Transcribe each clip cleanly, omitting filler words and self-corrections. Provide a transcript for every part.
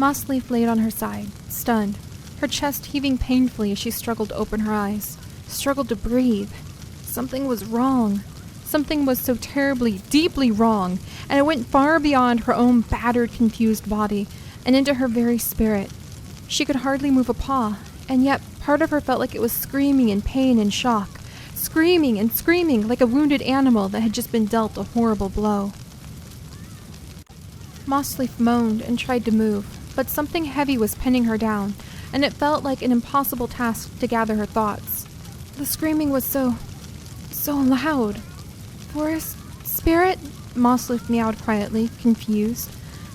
Mossleaf laid on her side, stunned, her chest heaving painfully as she struggled to open her eyes, struggled to breathe. Something was wrong. Something was so terribly, deeply wrong, and it went far beyond her own battered, confused body and into her very spirit. She could hardly move a paw, and yet part of her felt like it was screaming in pain and shock, screaming and screaming like a wounded animal that had just been dealt a horrible blow. Mossleaf moaned and tried to move, but something heavy was pinning her down, and it felt like an impossible task to gather her thoughts. The screaming was so loud. Forest spirit? Mossleaf meowed quietly, confused.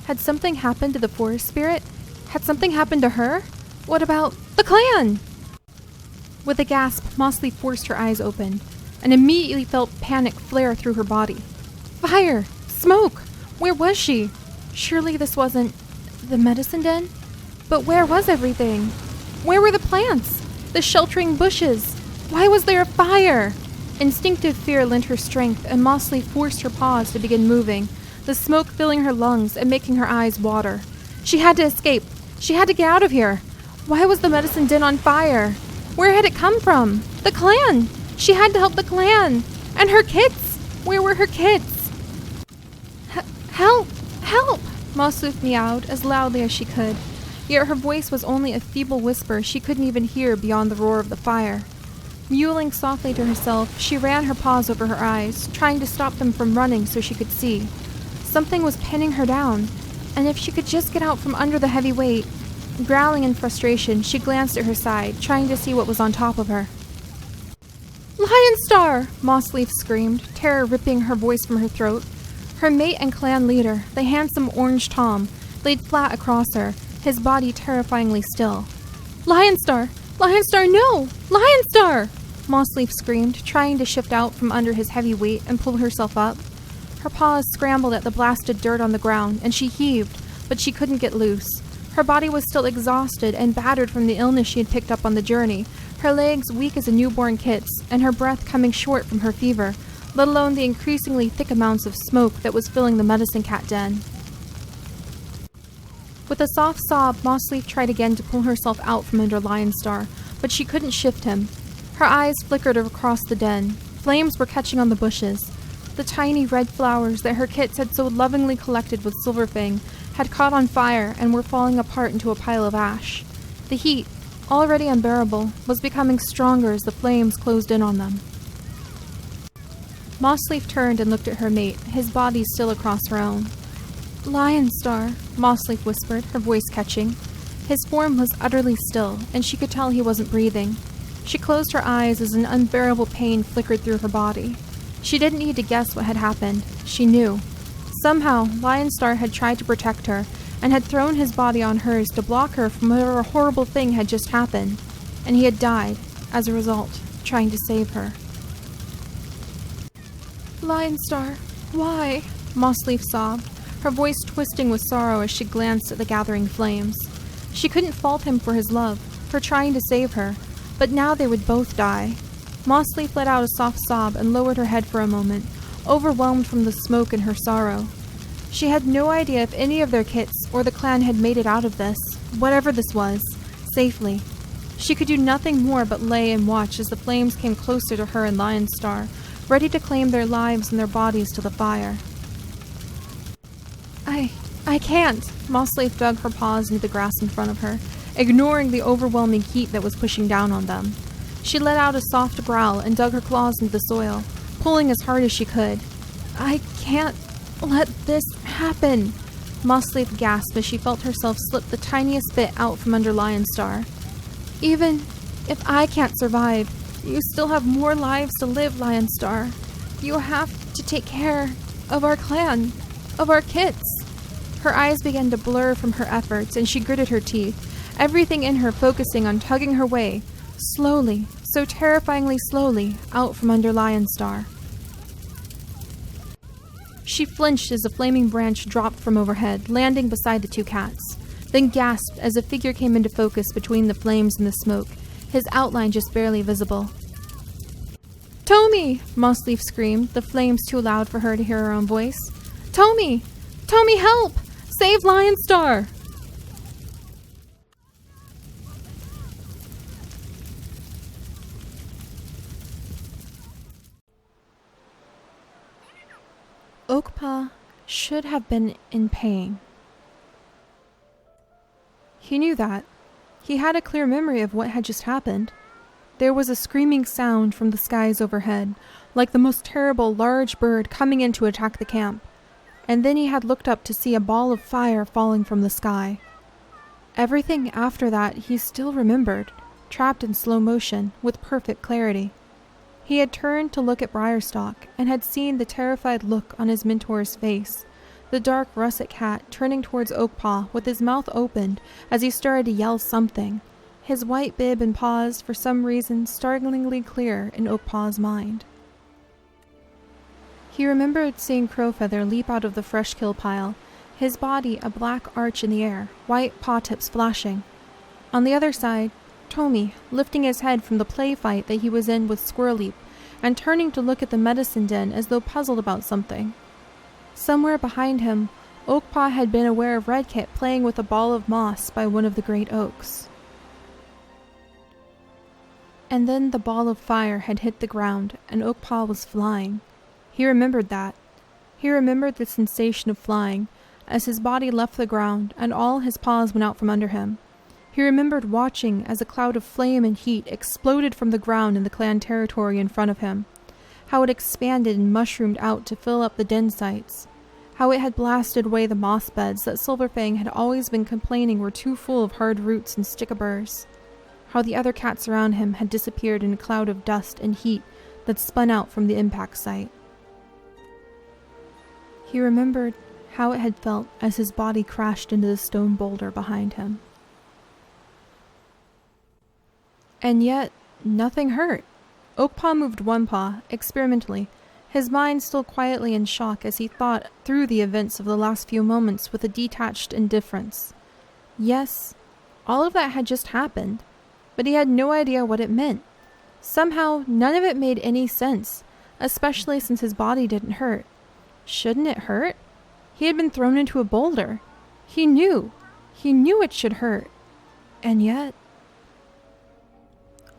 Had something happened to the forest spirit? Had something happened to her? What about the clan? With a gasp, Mossleaf forced her eyes open, and immediately felt panic flare through her body. Fire! Smoke! Where was she? Surely this wasn't the medicine den? But where was everything? Where were the plants? The sheltering bushes? Why was there a fire? Instinctive fear lent her strength, and Mossleaf forced her paws to begin moving, the smoke filling her lungs and making her eyes water. She had to escape. She had to get out of here. Why was the medicine den on fire? Where had it come from? The clan! She had to help the clan! And her kits! Where were her kits? Help! Help! Mossleaf meowed as loudly as she could, yet her voice was only a feeble whisper she couldn't even hear beyond the roar of the fire. Mewling softly to herself, she ran her paws over her eyes, trying to stop them from running so she could see. Something was pinning her down, and if she could just get out from under the heavy weight. Growling in frustration, she glanced at her side, trying to see what was on top of her. Lion Star! Mossleaf screamed, terror ripping her voice from her throat. Her mate and clan leader, the handsome orange Tom, laid flat across her, his body terrifyingly still. Lion Star! Lion Star, no! Lion Star! Mossleaf screamed, trying to shift out from under his heavy weight and pull herself up. Her paws scrambled at the blasted dirt on the ground, and she heaved, but she couldn't get loose. Her body was still exhausted and battered from the illness she had picked up on the journey, her legs weak as a newborn kit's, and her breath coming short from her fever, let alone the increasingly thick amounts of smoke that was filling the medicine cat den. With a soft sob, Mossleaf tried again to pull herself out from under Lion Star, but she couldn't shift him. Her eyes flickered across the den. Flames were catching on the bushes. The tiny red flowers that her kits had so lovingly collected with Silverfang had caught on fire and were falling apart into a pile of ash. The heat, already unbearable, was becoming stronger as the flames closed in on them. Mossleaf turned and looked at her mate, his body still across her own. Lion Star, Mossleaf whispered, her voice catching. His form was utterly still, and she could tell he wasn't breathing. She closed her eyes as an unbearable pain flickered through her body. She didn't need to guess what had happened. She knew. Somehow, Lion Star had tried to protect her, and had thrown his body on hers to block her from whatever horrible thing had just happened, and he had died, as a result, trying to save her. Lion Star, why? Mossleaf sobbed, her voice twisting with sorrow as she glanced at the gathering flames. She couldn't fault him for his love, for trying to save her, but now they would both die. Mossleaf let out a soft sob and lowered her head for a moment, overwhelmed from the smoke and her sorrow. She had no idea if any of their kits or the clan had made it out of this, whatever this was, safely. She could do nothing more but lay and watch as the flames came closer to her and Lion Star, ready to claim their lives and their bodies to the fire. I can't. Mossleaf dug her paws into the grass in front of her, ignoring the overwhelming heat that was pushing down on them. She let out a soft growl and dug her claws into the soil, pulling as hard as she could. I can't let this happen, Mossleaf gasped as she felt herself slip the tiniest bit out from under Lion Star. Even if I can't survive, you still have more lives to live, Lion Star. You have to take care of our clan, of our kits. Her eyes began to blur from her efforts, and she gritted her teeth, everything in her focusing on tugging her way, slowly, so terrifyingly slowly, out from under Lion Star. She flinched as a flaming branch dropped from overhead, landing beside the two cats, then gasped as a figure came into focus between the flames and the smoke, his outline just barely visible. Tommy! Mossleaf screamed, the flames too loud for her to hear her own voice. Tommy! Tommy, help! Save Lion Star! Oakpaw should have been in pain. He knew that. He had a clear memory of what had just happened. There was a screaming sound from the skies overhead, like the most terrible large bird coming in to attack the camp. And then he had looked up to see a ball of fire falling from the sky. Everything after that he still remembered, trapped in slow motion, with perfect clarity. He had turned to look at Briarstock and had seen the terrified look on his mentor's face, the dark russet cat turning towards Oakpaw with his mouth opened as he started to yell something, his white bib and paws for some reason startlingly clear in Oakpaw's mind. He remembered seeing Crowfeather leap out of the fresh kill pile, his body a black arch in the air, white paw tips flashing. On the other side, Tommy, lifting his head from the play fight that he was in with Squirreleap, and turning to look at the medicine den as though puzzled about something. Somewhere behind him, Oakpaw had been aware of Redkit playing with a ball of moss by one of the great oaks. And then the ball of fire had hit the ground, and Oakpaw was flying. He remembered that. He remembered the sensation of flying, as his body left the ground and all his paws went out from under him. He remembered watching as a cloud of flame and heat exploded from the ground in the clan territory in front of him, how it expanded and mushroomed out to fill up the den sites, how it had blasted away the moss beds that Silverfang had always been complaining were too full of hard roots and stickaburs, how the other cats around him had disappeared in a cloud of dust and heat that spun out from the impact site. He remembered how it had felt as his body crashed into the stone boulder behind him. And yet, nothing hurt. Oakpaw moved one paw, experimentally, his mind still quietly in shock as he thought through the events of the last few moments with a detached indifference. Yes, all of that had just happened, but he had no idea what it meant. Somehow, none of it made any sense, especially since his body didn't hurt. Shouldn't it hurt? He had been thrown into a boulder. He knew it should hurt. And yet...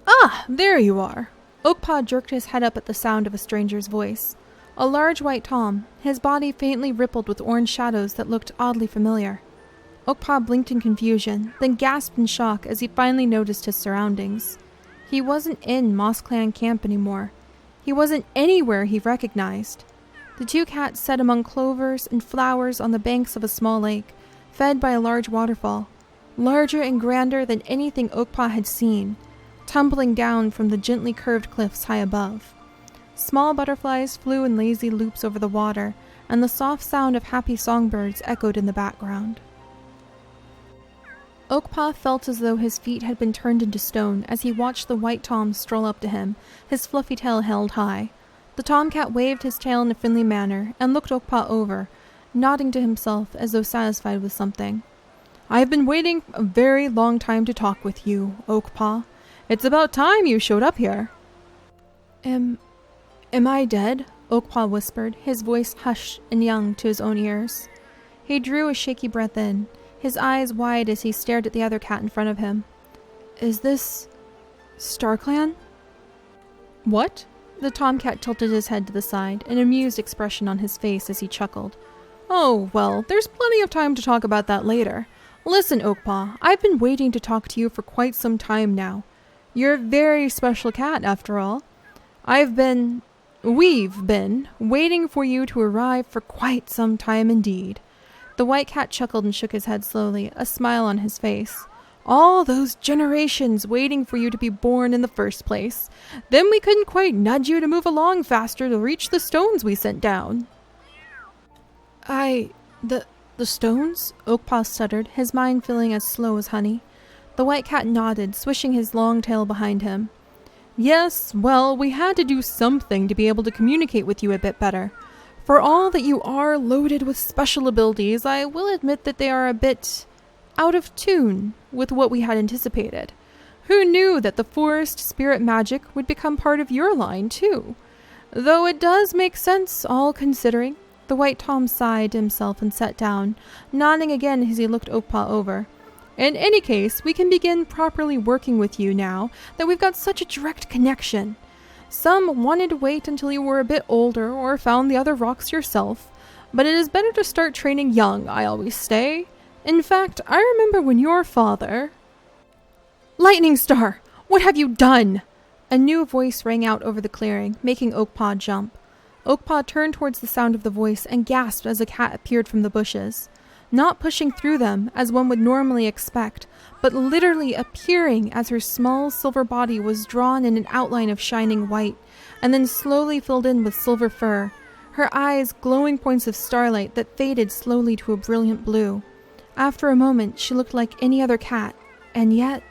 "Ah, there you are!" Oakpaw jerked his head up at the sound of a stranger's voice. A large white tom, his body faintly rippled with orange shadows that looked oddly familiar. Oakpaw blinked in confusion, then gasped in shock as he finally noticed his surroundings. He wasn't in Moss Clan camp anymore. He wasn't anywhere he recognized. The two cats sat among clovers and flowers on the banks of a small lake, fed by a large waterfall, larger and grander than anything Oakpaw had seen, tumbling down from the gently curved cliffs high above. Small butterflies flew in lazy loops over the water, and the soft sound of happy songbirds echoed in the background. Oakpaw felt as though his feet had been turned into stone as he watched the white tom stroll up to him, his fluffy tail held high. The tomcat waved his tail in a friendly manner and looked Oakpaw over, nodding to himself as though satisfied with something. "I have been waiting a very long time to talk with you, Oakpaw. It's about time you showed up here." Am I dead?" Oakpaw whispered, his voice hushed and young to his own ears. He drew a shaky breath in, his eyes wide as he stared at the other cat in front of him. "Is this... StarClan?" "What?" The tomcat tilted his head to the side, an amused expression on his face as he chuckled. "Oh, well, there's plenty of time to talk about that later. Listen, Oakpaw, I've been waiting to talk to you for quite some time now. You're a very special cat, after all. We've been waiting for you to arrive for quite some time indeed." The white cat chuckled and shook his head slowly, a smile on his face. "All those generations waiting for you to be born in the first place. Then we couldn't quite nudge you to move along faster to reach the stones we sent down." The stones?" Oakpaw stuttered, his mind feeling as slow as honey. The white cat nodded, swishing his long tail behind him. "Yes, well, we had to do something to be able to communicate with you a bit better. For all that you are loaded with special abilities, I will admit that they are a bit out of tune with what we had anticipated. Who knew that the forest spirit magic would become part of your line, too? Though it does make sense, all considering." The white tom sighed to himself and sat down, nodding again as he looked Oakpaw over. "In any case, we can begin properly working with you now that we've got such a direct connection. Some wanted to wait until you were a bit older or found the other rocks yourself, But it is better to start training young, I always say. In fact, I remember when your father... Lightning Star! What have you done? A new voice rang out over the clearing, making Oakpaw jump. Oakpaw turned towards the sound of the voice and gasped as a cat appeared from the bushes. Not pushing through them, as one would normally expect, but literally appearing as her small silver body was drawn in an outline of shining white, and then slowly filled in with silver fur, her eyes glowing points of starlight that faded slowly to a brilliant blue. After a moment, she looked like any other cat, and yet...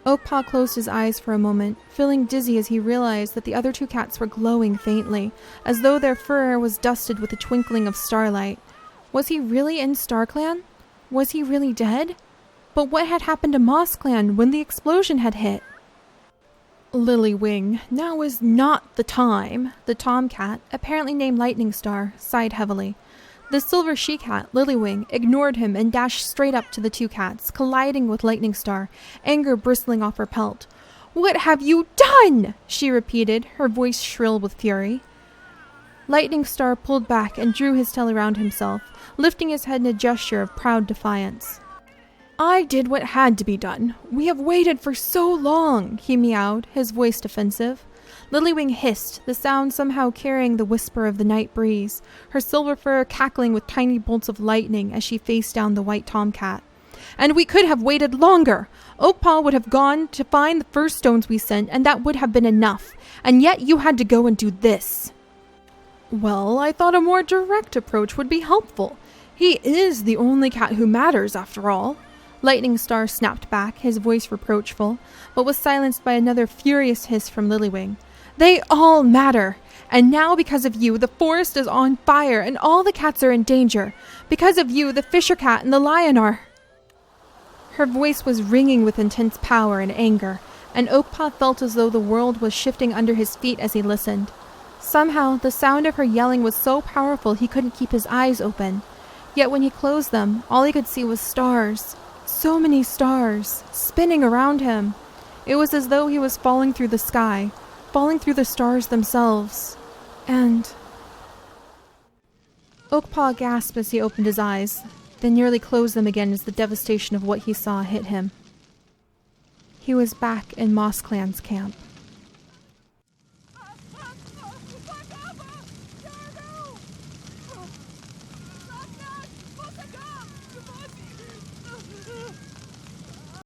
Oakpaw closed his eyes for a moment, feeling dizzy as he realized that the other two cats were glowing faintly, as though their fur was dusted with the twinkling of starlight. Was he really in StarClan? Was he really dead? But what had happened to MossClan when the explosion had hit? Lilywing, now is not the time. The tomcat, apparently named Lightning Star, sighed heavily. The silver she-cat, Lilywing, ignored him and dashed straight up to the two cats, colliding with Lightning Star, anger bristling off her pelt. "What have you done?" she repeated, her voice shrill with fury. Lightning Star pulled back and drew his tail around himself, lifting his head in a gesture of proud defiance. "I did what had to be done. We have waited for so long," he meowed, his voice defensive. Lilywing hissed, the sound somehow carrying the whisper of the night breeze, her silver fur cackling with tiny bolts of lightning as she faced down the white tomcat. "And we could have waited longer. Oakpaw would have gone to find the first stones we sent, and that would have been enough. And yet you had to go and do this." "Well, I thought a more direct approach would be helpful. He is the only cat who matters, after all." Lightning Star snapped back, his voice reproachful, but was silenced by another furious hiss from Lilywing. "They all matter! And now because of you, the forest is on fire and all the cats are in danger. Because of you, the Fisher Cat and the Lion are..." Her voice was ringing with intense power and anger, and Oakpaw felt as though the world was shifting under his feet as he listened. Somehow, the sound of her yelling was so powerful he couldn't keep his eyes open. Yet when he closed them, all he could see was stars. So many stars, spinning around him. It was as though he was falling through the sky, falling through the stars themselves. And... Oakpaw gasped as he opened his eyes, then nearly closed them again as the devastation of what he saw hit him. He was back in MossClan's camp.